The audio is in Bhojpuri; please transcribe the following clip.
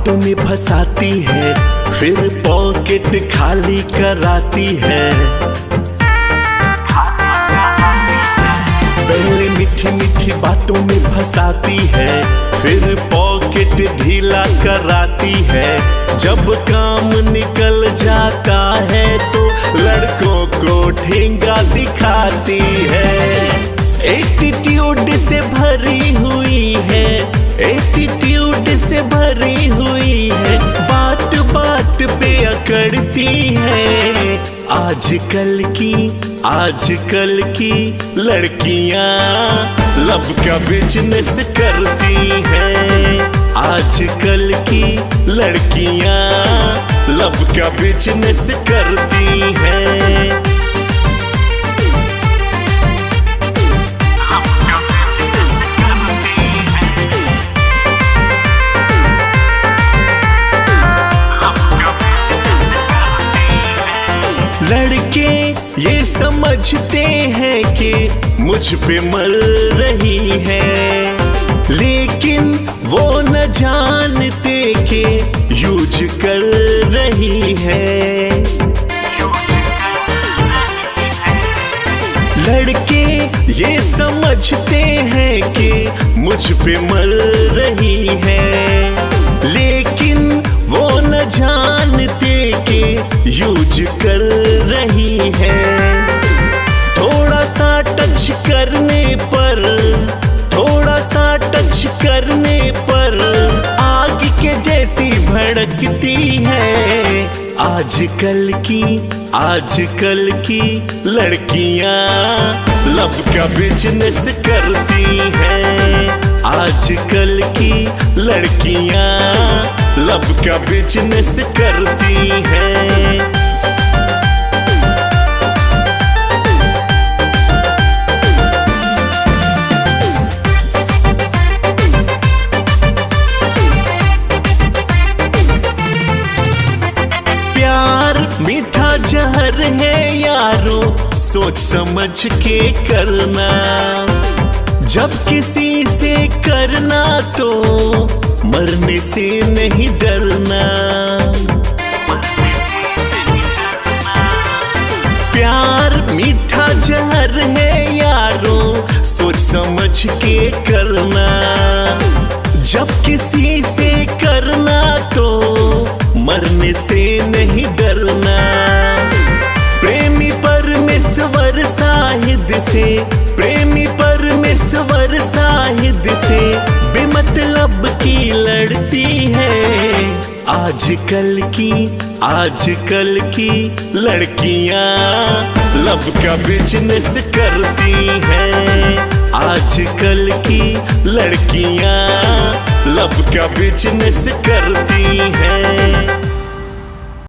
बातों में फंसाती है, फिर पॉकेट खाली कराती है। पहले मीठी मीठी बातों में फंसाती है, फिर पॉकेट ढीला कराती है। जब काम निकल जाता है तो लड़कों को ठेंगा दिखाती है। एटीट्यूड से भरी हुई है, एटीट्यूड से भरी हुई है, बात बात पे अकड़ती है। आजकल की लड़कियां लब का बिजनेस करती हैं। आजकल की लड़कियां लब का बिजनेस करती हैं। लड़के ये समझते हैं कि मुझ पे मर रही है, लेकिन वो न जानते कि यूज कर रही है। लड़के ये समझते हैं कि मुझ पे मर रही है, लेकिन वो न जानते कि यूज कर रही है। थोड़ा सा टच करने पर, थोड़ा सा टच करने पर आग के जैसी भड़कती है। आजकल की लड़कियां लब का बिजनेस करती हैं। आजकल की लड़कियां लब का बिजनेस करती हैं। मीठा जहर है यारो, सोच समझ के करना। जब किसी से करना तो मरने से नहीं डरना। प्यार मीठा जहर है यारो, सोच समझ के करना। जब किसी से करना तो मरने से नहीं डरना। प्रेमी परमेश्वर साहिद से, प्रेमी परमेश्वर साहिद से बेमतलब की लड़ती है। आजकल की लड़कियां लब का बिजनेस करती हैं। आजकल की लड़कियां लब का बिजनेस करती हैं।